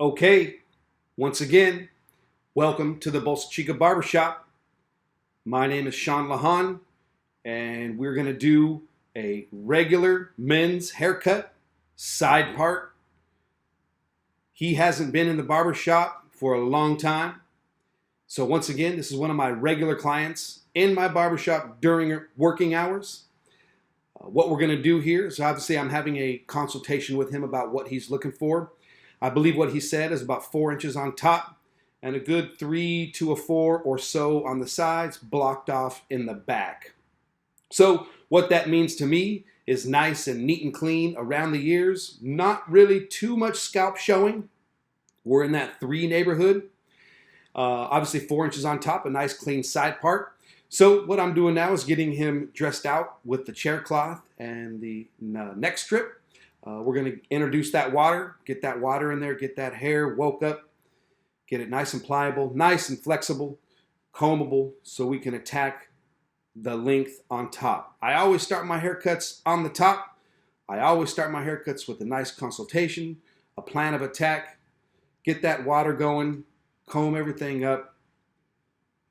Okay, once again, welcome to the Bolsa Chica Barbershop. My name is Sean Lahan, and we're going to do a regular men's haircut, side part. He hasn't been in the barbershop for a long time. So once again, this is one of my regular clients in my barbershop during working hours. What we're going to do here is obviously I'm having a consultation with him about what he's looking for. I believe what he said is about 4 inches on top and a good 3 to a 4 or so on the sides, blocked off in the back. So what that means to me is nice and neat and clean around the ears, not really too much scalp showing. We're in that 3 neighborhood. Obviously 4 inches on top, a nice clean side part. So what I'm doing now is getting him dressed out with the chair cloth and the neck strip. We're going to introduce that water, get that water in there, get that hair woke up, get it nice and pliable, nice and flexible, combable, so we can attack the length on top. I always start my haircuts on the top. I always start my haircuts with a nice consultation, a plan of attack, get that water going, comb everything up,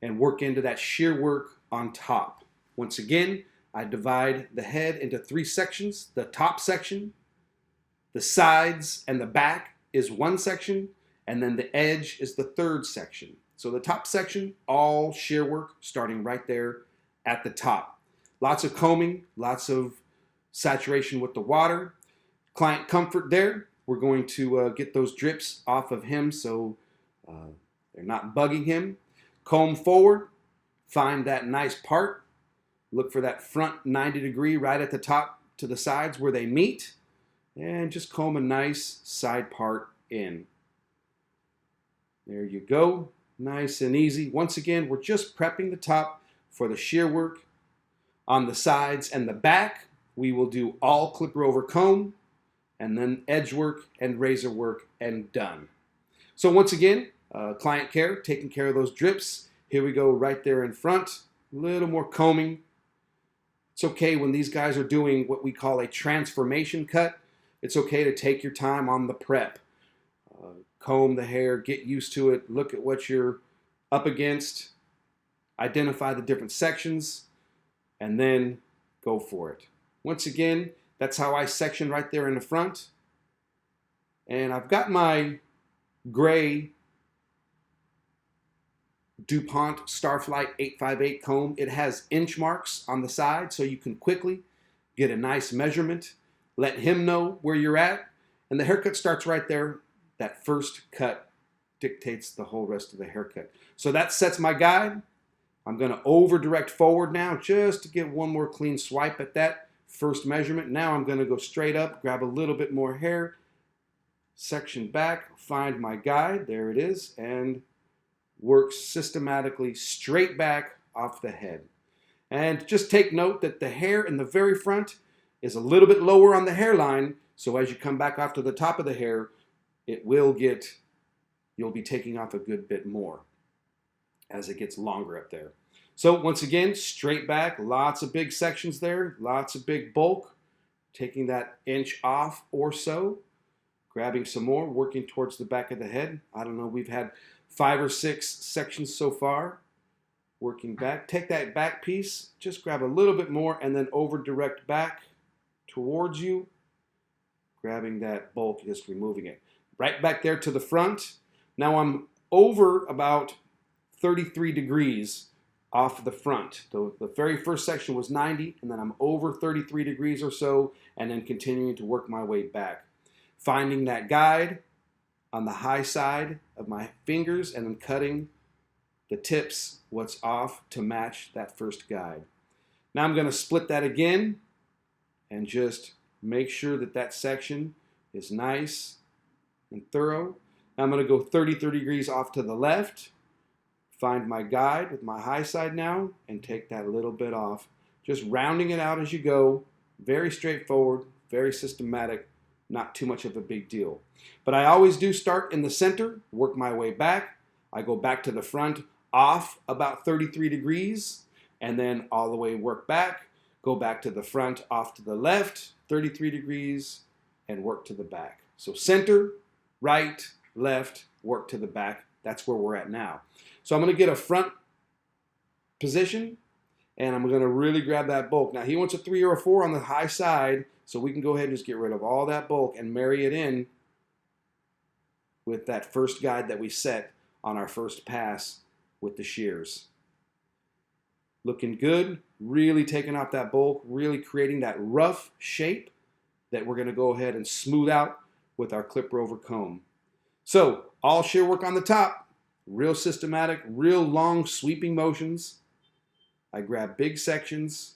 and work into that shear work on top. Once again, I divide the head into 3 sections. The top section, the sides, and the back is 1 section, and then the edge is the 3rd section. So the top section, all shear work, starting right there at the top. Lots of combing, lots of saturation with the water. Client comfort there. We're going to get those drips off of him so they're not bugging him. Comb forward, find that nice part. Look for that front 90 degree right at the top to the sides where they meet. And just comb a nice side part in. There you go. Nice and easy. Once again, we're just prepping the top for the shear work. On the sides and the back, we will do all clipper over comb, and then edge work and razor work, and done. So once again, client care, taking care of those drips. Here we go right there in front. A little more combing. It's okay when these guys are doing what we call a transformation cut. It's okay to take your time on the prep. Comb the hair, get used to it, look at what you're up against, identify the different sections, and then go for it. Once again, that's how I section right there in the front. And I've got my gray DuPont Starflight 858 comb. It has inch marks on the side so you can quickly get a nice measurement. Let him know where you're at, and the haircut starts right there. That first cut dictates the whole rest of the haircut. So that sets my guide. I'm going to over direct forward now just to get one more clean swipe at that first measurement. Now I'm going to go straight up, grab a little bit more hair, section back, find my guide, there it is, and work systematically straight back off the head. And just take note that the hair in the very front is a little bit lower on the hairline, so as you come back off to the top of the hair, you'll be taking off a good bit more as it gets longer up there. So once again, straight back, lots of big sections there, lots of big bulk, taking that inch off or so, grabbing some more, working towards the back of the head. I don't know, we've had 5 or 6 sections so far. Working back, take that back piece, just grab a little bit more and then over direct back towards you, grabbing that bulk, just removing it. Right back there to the front. Now I'm over about 33 degrees off the front. The very first section was 90, and then I'm over 33 degrees or so, and then continuing to work my way back. Finding that guide on the high side of my fingers, and then cutting the tips, what's off, to match that first guide. Now I'm going to split that again, and just make sure that that section is nice and thorough. Now I'm going to go 33 degrees off to the left, find my guide with my high side now, and take that little bit off. Just rounding it out as you go. Very straightforward, very systematic, not too much of a big deal. But I always do start in the center, work my way back. I go back to the front, off about 33 degrees, and then all the way work back. Go back to the front, off to the left, 33 degrees, and work to the back. So center, right, left, work to the back. That's where we're at now. So I'm going to get a front position, and I'm going to really grab that bulk. Now he wants a 3 or a 4 on the high side, so we can go ahead and just get rid of all that bulk and marry it in with that first guide that we set on our first pass with the shears. Looking good, really taking off that bulk, really creating that rough shape that we're going to go ahead and smooth out with our clip rover comb. So all shear work on the top, real systematic, real long sweeping motions. I grab big sections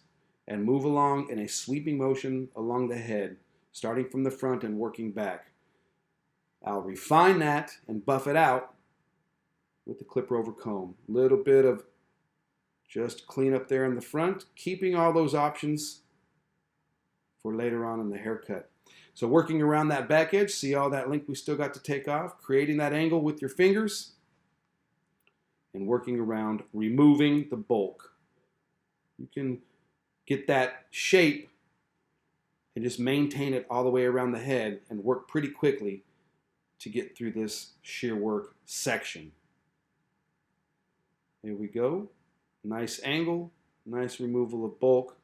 and move along in a sweeping motion along the head, starting from the front and working back. I'll refine that and buff it out with the clip rover comb. Little bit of just clean up there in the front, keeping all those options for later on in the haircut. So working around that back edge, see all that length we still got to take off, creating that angle with your fingers, and working around removing the bulk. You can get that shape and just maintain it all the way around the head and work pretty quickly to get through this shear work section. Here we go. Nice angle, nice removal of bulk.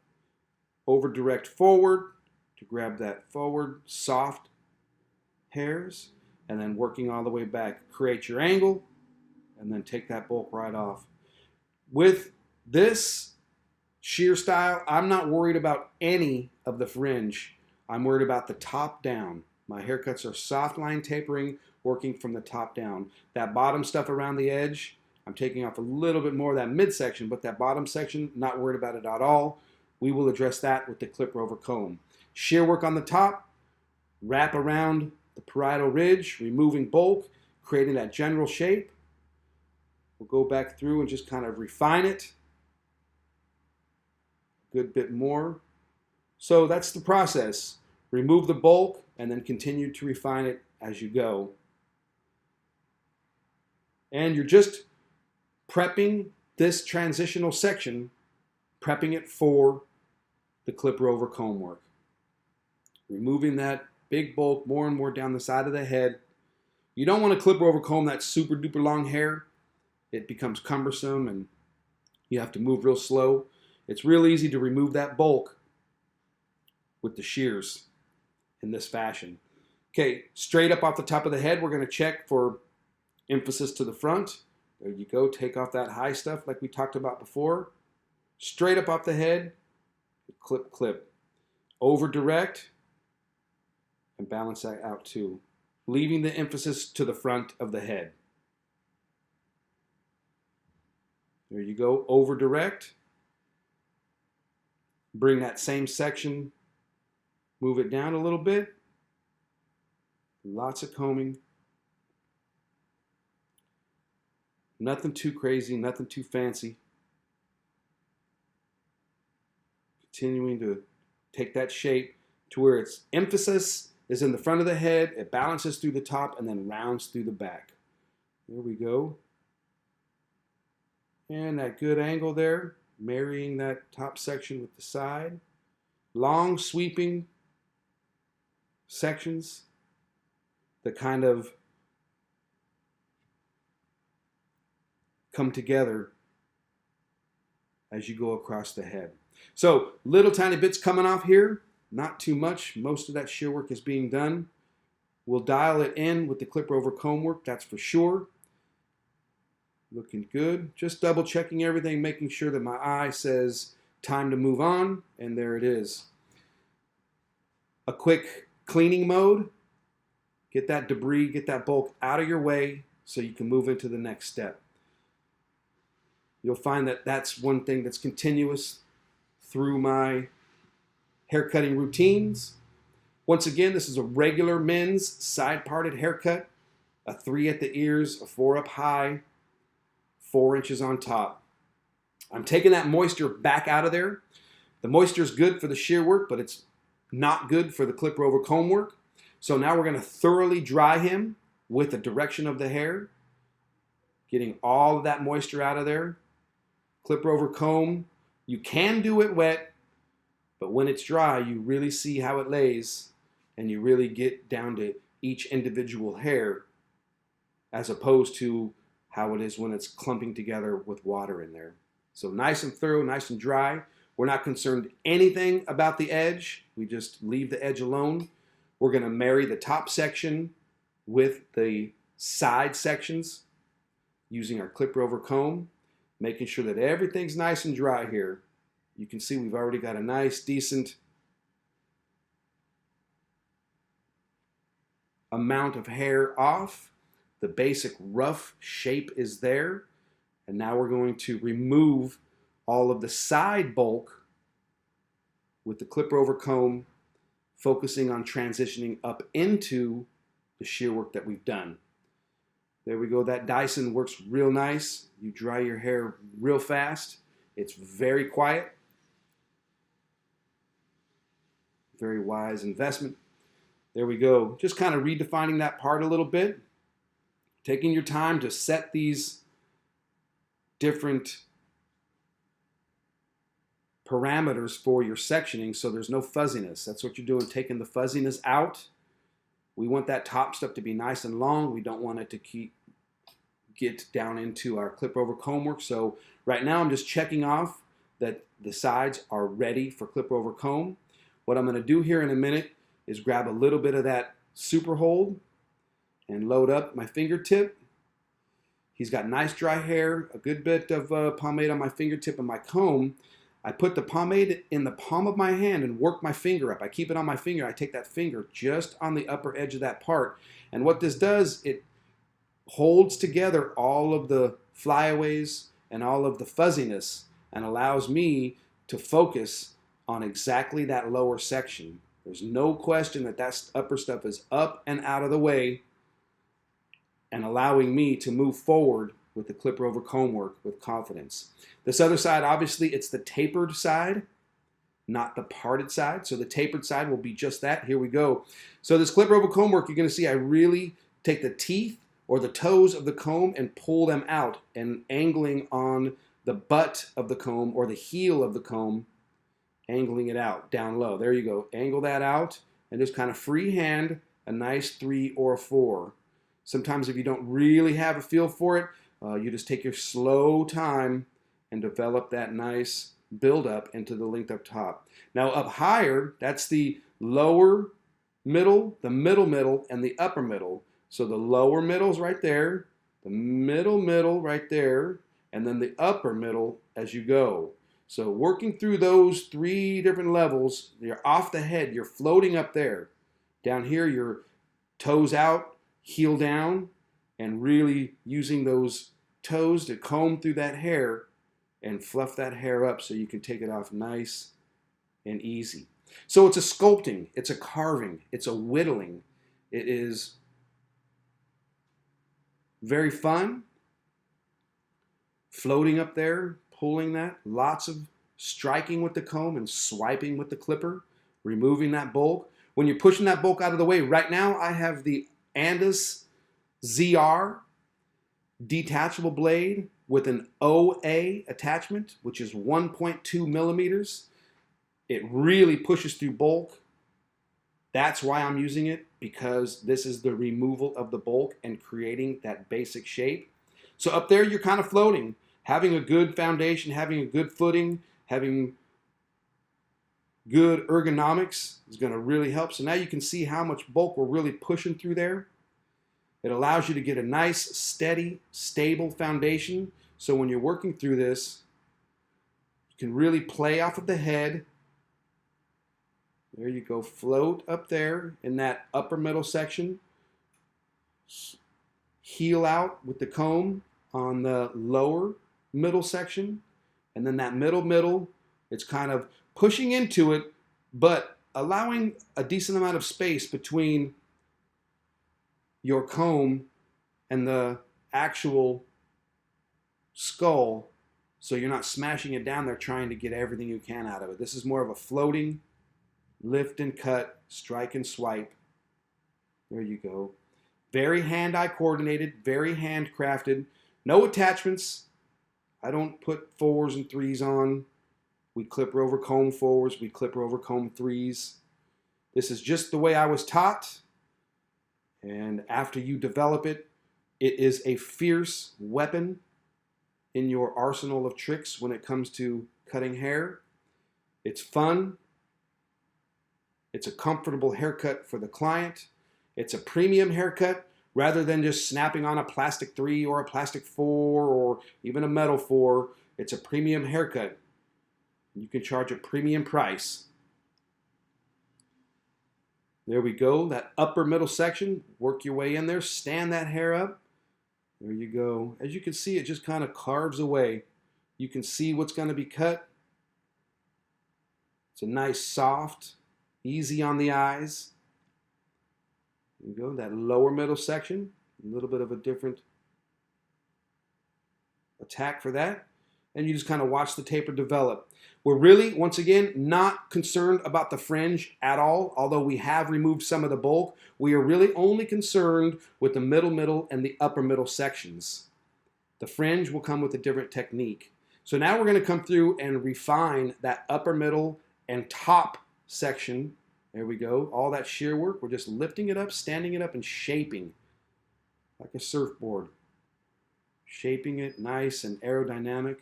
Over direct forward to grab that forward soft hairs, and then working all the way back. Create your angle and then take that bulk right off. With this shear style, I'm not worried about any of the fringe. I'm worried about the top down. My haircuts are soft line tapering, working from the top down. That bottom stuff around the edge, I'm taking off a little bit more of that midsection, but that bottom section, not worried about it at all. We will address that with the clip rover comb. Shear work on the top, wrap around the parietal ridge, removing bulk, creating that general shape. We'll go back through and just kind of refine it a good bit more. So that's the process. Remove the bulk and then continue to refine it as you go. And you're just prepping this transitional section, prepping it for the clip rover comb work. Removing that big bulk more and more down the side of the head. You don't want to clip rover comb that super duper long hair. It becomes cumbersome and you have to move real slow. It's real easy to remove that bulk with the shears in this fashion. Okay, straight up off the top of the head, we're going to check for emphasis to the front. There you go. Take off that high stuff like we talked about before. Straight up off the head, clip, clip. Over direct, and balance that out too. Leaving the emphasis to the front of the head. There you go. Over direct. Bring that same section, move it down a little bit. Lots of combing. Nothing too crazy, nothing too fancy. Continuing to take that shape to where its emphasis is in the front of the head, it balances through the top and then rounds through the back. There we go. And that good angle there, marrying that top section with the side. Long sweeping sections that kind of come together as you go across the head. So little tiny bits coming off here, not too much. Most of that shear work is being done. We'll dial it in with the clip rover comb work, that's for sure. Looking good. Just double checking everything, making sure that my eye says time to move on, and there it is. A quick cleaning mode. Get that debris, get that bulk out of your way so you can move into the next step. You'll find that that's one thing that's continuous through my haircutting routines. Once again, this is a regular men's side parted haircut. A 3 at the ears, a 4 up high, 4 inches on top. I'm taking that moisture back out of there. The moisture is good for the shear work, but it's not good for the clip rover comb work. So now we're going to thoroughly dry him with the direction of the hair, getting all of that moisture out of there. Clip rover comb, you can do it wet, but when it's dry, you really see how it lays, and you really get down to each individual hair as opposed to how it is when it's clumping together with water in there. So nice and thorough, nice and dry. We're not concerned anything about the edge. We just leave the edge alone. We're going to marry the top section with the side sections using our clipper over comb, making sure that everything's nice and dry here. You can see we've already got a nice, decent amount of hair off. The basic rough shape is there. And now we're going to remove all of the side bulk with the clipper over comb, focusing on transitioning up into the shear work that we've done. There we go. That Dyson works real nice. You dry your hair real fast. It's very quiet. Very wise investment. There we go. Just kind of redefining that part a little bit. Taking your time to set these different parameters for your sectioning so there's no fuzziness. That's what you're doing, taking the fuzziness out. We want that top stuff to be nice and long. We don't want it to get down into our clip over comb work. So right now I'm just checking off that the sides are ready for clip over comb. What I'm going to do here in a minute is grab a little bit of that super hold and load up my fingertip. He's got nice dry hair, a good bit of pomade on my fingertip and my comb. I put the pomade in the palm of my hand and work my finger up. I keep it on my finger. I take that finger just on the upper edge of that part. And what this does, it holds together all of the flyaways and all of the fuzziness and allows me to focus on exactly that lower section. There's no question that that upper stuff is up and out of the way and allowing me to move forward with the clipper over comb work with confidence. This other side, obviously, it's the tapered side, not the parted side. So the tapered side will be just that. Here we go. So this clipper over comb work, you're going to see I really take the teeth or the toes of the comb and pull them out and angling on the butt of the comb or the heel of the comb, angling it out down low. There you go. Angle that out and just kind of freehand a nice 3 or a 4. Sometimes if you don't really have a feel for it, you just take your slow time and develop that nice build up into the length up top. Now up higher, that's the lower middle, the middle, and the upper middle. So the lower middle's right there, the middle right there, and then the upper middle as you go. So working through those 3 different levels, you're off the head, you're floating up there. Down here, your toes out, heel down, and really using those toes to comb through that hair and fluff that hair up so you can take it off nice and easy. So it's a sculpting, it's a carving, it's a whittling. It is very fun. Floating up there, pulling that, lots of striking with the comb and swiping with the clipper, removing that bulk. When you're pushing that bulk out of the way, right now I have the Andis ZR detachable blade with an OA attachment, which is 1.2 millimeters. It really pushes through bulk. That's why I'm using it, because this is the removal of the bulk and creating that basic shape. So up there, you're kind of floating. Having a good foundation, having a good footing, having good ergonomics is going to really help. So now you can see how much bulk we're really pushing through there. It allows you to get a nice, steady, stable foundation. So when you're working through this, you can really play off of the head. There you go, float up there in that upper middle section. Heel out with the comb on the lower middle section. And then that middle, it's kind of pushing into it, but allowing a decent amount of space between your comb and the actual skull, so you're not smashing it down there trying to get everything you can out of it. This is more of a floating lift and cut, strike and swipe. There you go. Very hand-eye coordinated, very handcrafted. No attachments. I don't put 4s and 3s on. We clipper over comb 4s, we clipper over comb 3s. This is just the way I was taught. And after you develop it, It is a fierce weapon in your arsenal of tricks when it comes to cutting hair. It's fun. It's a comfortable haircut for the client. It's a premium haircut rather than just snapping on a plastic 3 or a plastic 4 or even a metal 4. It's a premium haircut. You can charge a premium price. There we go. That upper middle section, work your way in there, stand that hair up. There you go. As you can see, it just kind of carves away. You can see what's going to be cut. It's a nice, soft, easy on the eyes. There you go. That lower middle section, a little bit of a different attack for that. And you just kind of watch the taper develop. We're really, once again, not concerned about the fringe at all. Although we have removed some of the bulk, we are really only concerned with the middle, and the upper middle sections. The fringe will come with a different technique. So now we're going to come through and refine that upper middle and top section. There we go. All that shear work, we're just lifting it up, standing it up, and shaping like a surfboard. Shaping it nice and aerodynamic.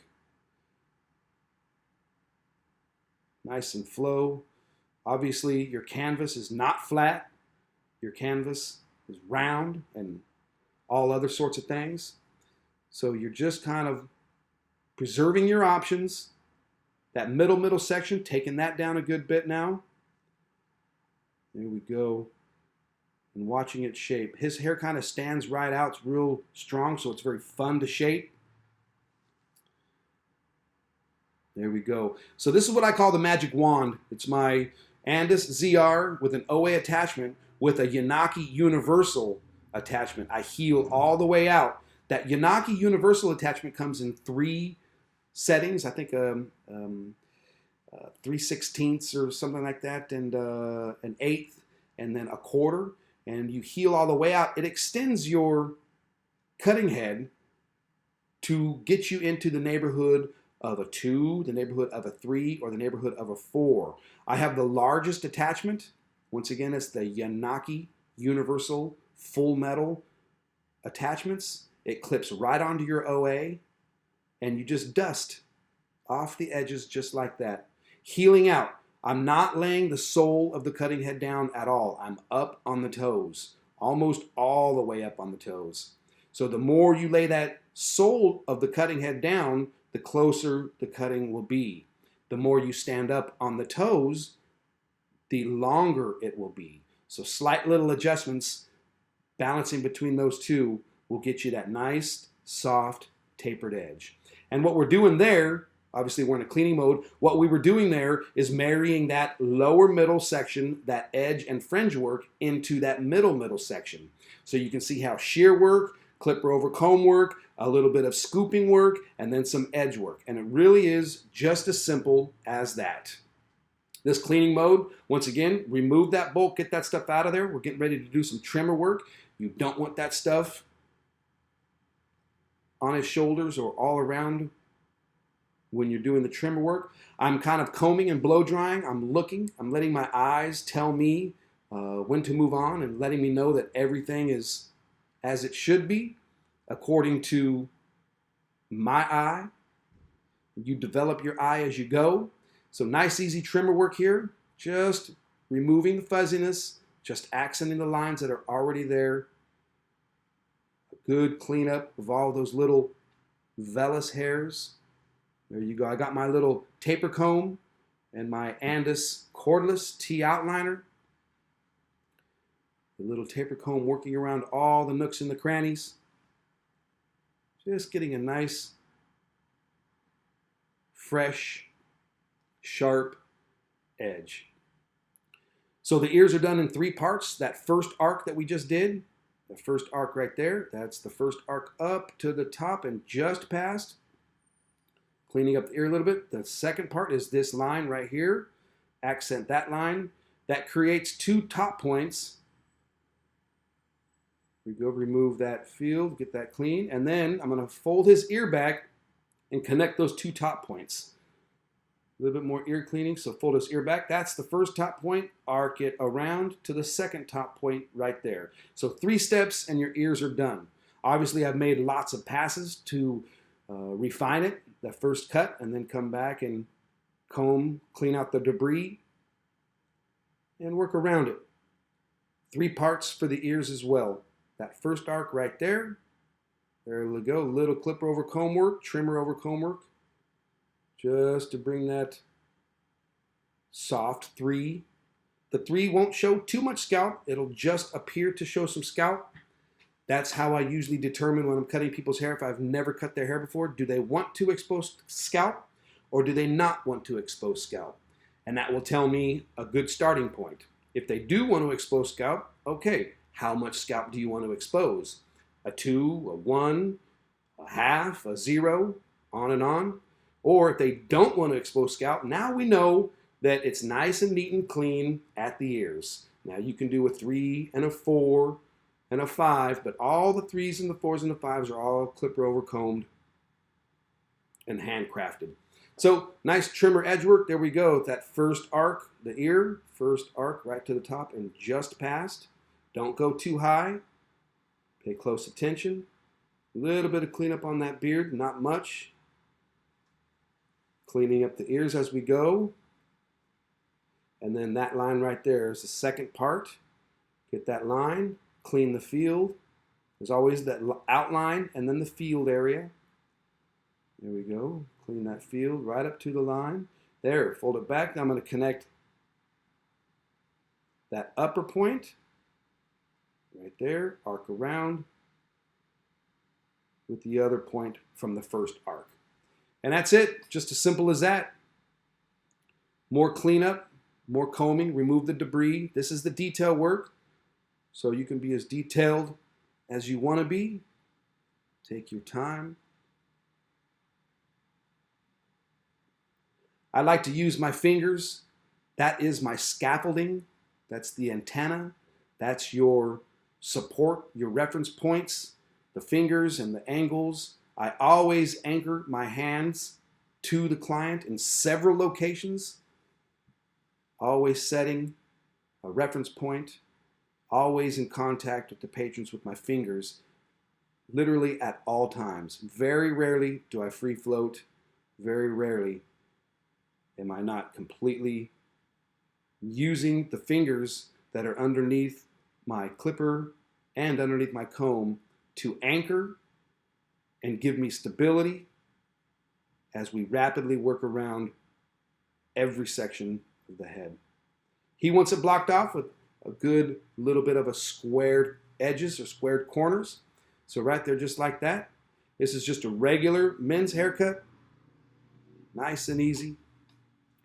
Nice and flow. Obviously, your canvas is not flat. Your canvas is round and all other sorts of things. So you're just kind of preserving your options. That middle section, taking that down a good bit now. There we go. And watching it shape. His hair kind of stands right out. It's real strong, so it's very fun to shape. There we go. So this is what I call the magic wand. It's my Andis ZR with an OA attachment with a Yanaki Universal attachment. I heel all the way out. That Yanaki Universal attachment comes in 3 settings. I think 3/16 or something like that, and an 1/8, and then a 1/4. And you heel all the way out. It extends your cutting head to get you into the neighborhood of a 2, the neighborhood of a 3, or the neighborhood of a 4. I have the largest attachment. Once again, it's the Yanaki Universal Full Metal attachments. It clips right onto your OA, and you just dust off the edges just like that. Heeling out. I'm not laying the sole of the cutting head down at all. I'm up on the toes, almost all the way up on the toes. So the more you lay that sole of the cutting head down, the closer the cutting will be. The more you stand up on the toes, the longer it will be. So slight little adjustments, balancing between those two, will get you that nice, soft, tapered edge. And what we're doing there, obviously we're in a cleaning mode, what we were doing there is marrying that lower middle section, that edge and fringe work, into that middle section. So you can see how shear work, clipper over comb work, a little bit of scooping work, and then some edge work. And it really is just as simple as that. This cleaning mode, once again, remove that bulk, get that stuff out of there. We're getting ready to do some trimmer work. You don't want that stuff on his shoulders or all around when you're doing the trimmer work. I'm kind of combing and blow drying. I'm looking, I'm letting my eyes tell me when to move on and letting me know that everything is as it should be according to my eye. You develop your eye as you go. So nice, easy trimmer work here. Just removing the fuzziness, just accenting the lines that are already there. A good cleanup of all those little vellus hairs. There you go. I got my little taper comb and my Andis cordless T outliner. The little taper comb working around all the nooks and the crannies. Just getting a nice, fresh, sharp edge. So the ears are done in 3 parts. That first arc that we just did, the first arc right there, that's the first arc up to the top and just past. Cleaning up the ear a little bit. The second part is this line right here. Accent that line. That creates 2 top points. We go remove that field, get that clean, and then I'm going to fold his ear back and connect those 2 top points. A little bit more ear cleaning, so fold his ear back. That's the first top point. Arc it around to the second top point right there. So 3 steps and your ears are done. Obviously, I've made lots of passes to refine it, the first cut, and then come back and comb, clean out the debris, and work around it. 3 parts for the ears as well. That first arc right there. There we go. Little clipper over comb work, trimmer over comb work, just to bring that soft 3. The 3 won't show too much scalp. It'll just appear to show some scalp. That's how I usually determine when I'm cutting people's hair, if I've never cut their hair before. Do they want to expose scalp or do they not want to expose scalp? And that will tell me a good starting point. If they do want to expose scalp, okay, how much scalp do you want to expose? A 2, a 1, a half, a 0, on and on. Or if they don't want to expose scalp, now we know that it's nice and neat and clean at the ears. Now you can do a 3 and a 4 and a 5, but all the 3s and the 4s and the 5s are all clipper over combed and handcrafted. So nice trimmer edge work. There we go. That first arc, the ear, first arc right to the top and just past. Don't go too high. Pay close attention. A little bit of cleanup on that beard, not much. Cleaning up the ears as we go. And then that line right there is the second part. Get that line, clean the field. There's always that outline and then the field area. There we go. Clean that field right up to the line. There, fold it back. Now I'm going to connect that upper point right there, arc around with the other point from the first arc. And that's it, just as simple as that. More cleanup, more combing, remove the debris. This is the detail work, so you can be as detailed as you want to be. Take your time. I like to use my fingers. That is my scaffolding. That's the antenna. That's your support, your reference points, the fingers and the angles. I always anchor my hands to the client in several locations, always setting a reference point, always in contact with the patrons with my fingers, literally at all times. Very rarely do I free float. Very rarely am I not completely using the fingers that are underneath my clipper and underneath my comb to anchor and give me stability as we rapidly work around every section of the head. He wants it blocked off with a good little bit of a squared edges or squared corners. So right there, just like that. This is just a regular men's haircut. Nice and easy.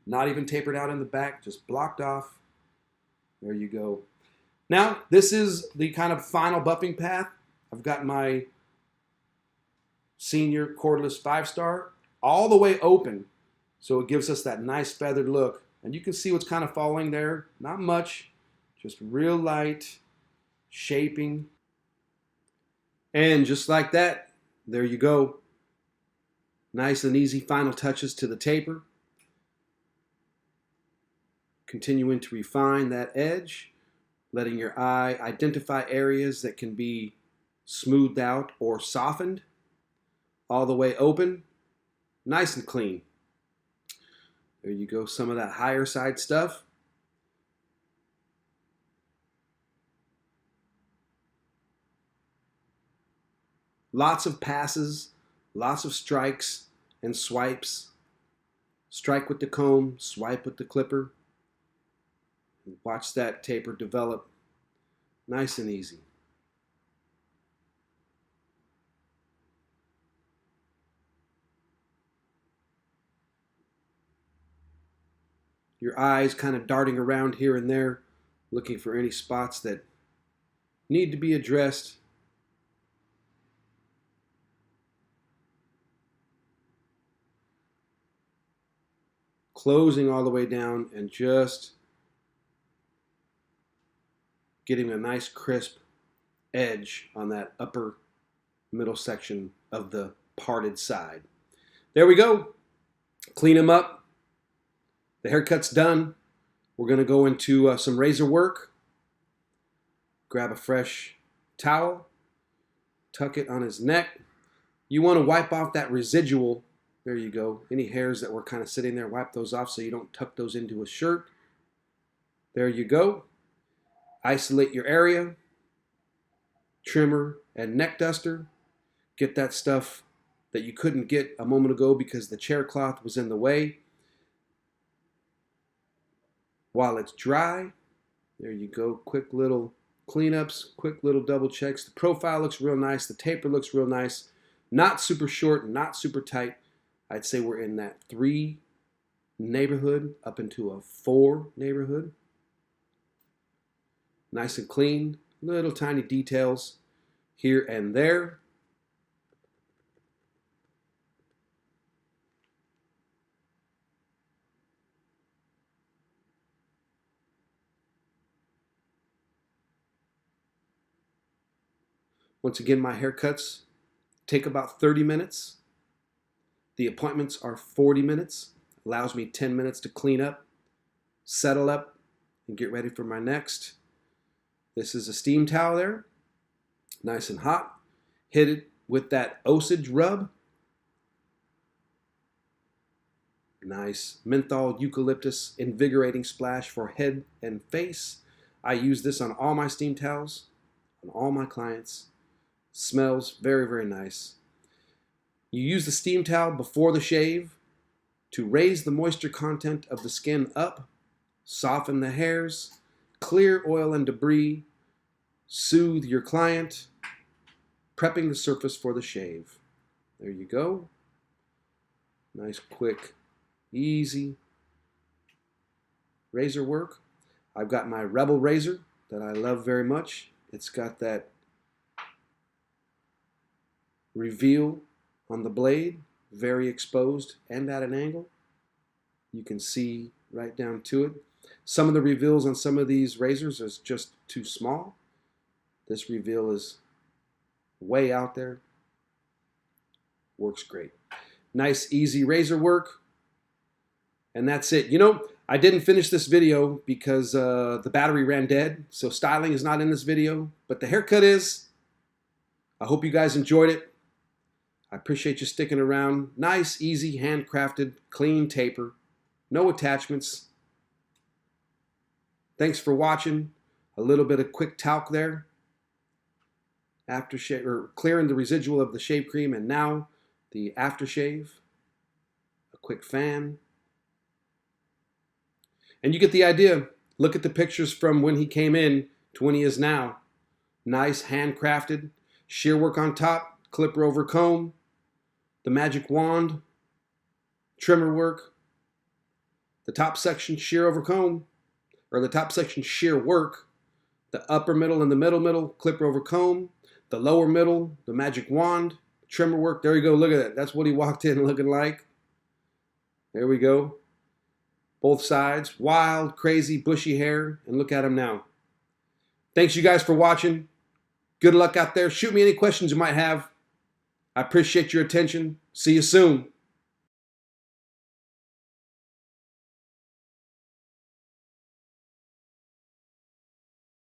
Not even tapered out in the back, just blocked off. There you go. Now, this is the kind of final buffing path. I've got my senior cordless 5-star all the way open, so it gives us that nice feathered look. And you can see what's kind of falling there. Not much, just real light shaping. And just like that, there you go. Nice and easy final touches to the taper. Continuing to refine that edge, letting your eye identify areas that can be smoothed out or softened. All the way open, nice and clean. There you go, some of that higher side stuff. Lots of passes, lots of strikes and swipes. Strike with the comb, swipe with the clipper. And watch that taper develop nice and easy. Your eyes kind of darting around here and there, looking for any spots that need to be addressed. Closing all the way down and just getting a nice crisp edge on that upper middle section of the parted side. There we go. Clean them up. The haircut's done. We're going to go into some razor work. Grab a fresh towel. tuck it on his neck. You want to wipe off that residual. There you go. Any hairs that were kind of sitting there, wipe those off so you don't tuck those into a shirt. There you go. Isolate your area. Trimmer and neck duster. Get that stuff that you couldn't get a moment ago because the chair cloth was in the way. While it's dry, there you go. Quick little cleanups, quick little double checks. The profile looks real nice. The taper looks real nice. Not super short, not super tight. I'd say we're in that 3 neighborhood up into a 4 neighborhood. Nice and clean. Little tiny details here and there. Once again, my haircuts take about 30 minutes. The appointments are 40 minutes. Allows me 10 minutes to clean up, settle up, and get ready for my next. This is a steam towel there. Nice and hot. Hit it with that Osage rub. Nice menthol eucalyptus invigorating splash for head and face. I use this on all my steam towels, on all my clients. Smells very, very nice. You use the steam towel before the shave to raise the moisture content of the skin up, soften the hairs, clear oil and debris, soothe your client, prepping the surface for the shave. There you go. Nice, quick, easy razor work. I've got my Rebel razor that I love very much. It's got that reveal on the blade, very exposed and at an angle. You can see right down to it. Some of the reveals on some of these razors is just too small. This reveal is way out there. Works great. Nice, easy razor work. And that's it. You know, I didn't finish this video because the battery ran dead. So styling is not in this video, but the haircut is. I hope you guys enjoyed it. I appreciate you sticking around. Nice, easy, handcrafted, clean taper. No attachments. Thanks for watching. A little bit of quick talc there. Aftershave, or clearing the residual of the shave cream, and now the aftershave. A quick fan. And you get the idea. Look at the pictures from when he came in to when he is now. Nice, handcrafted. Shear work on top. Clipper over comb. The magic wand. Trimmer work. The top section shear over comb. Or the top section shear work. The upper middle and the middle, clipper over comb. The lower middle, the magic wand. Trimmer work. There you go. Look at that. That's what he walked in looking like. There we go. Both sides. Wild, crazy, bushy hair. And look at him now. Thanks you guys for watching. Good luck out there. Shoot me any questions you might have. I appreciate your attention. See you soon.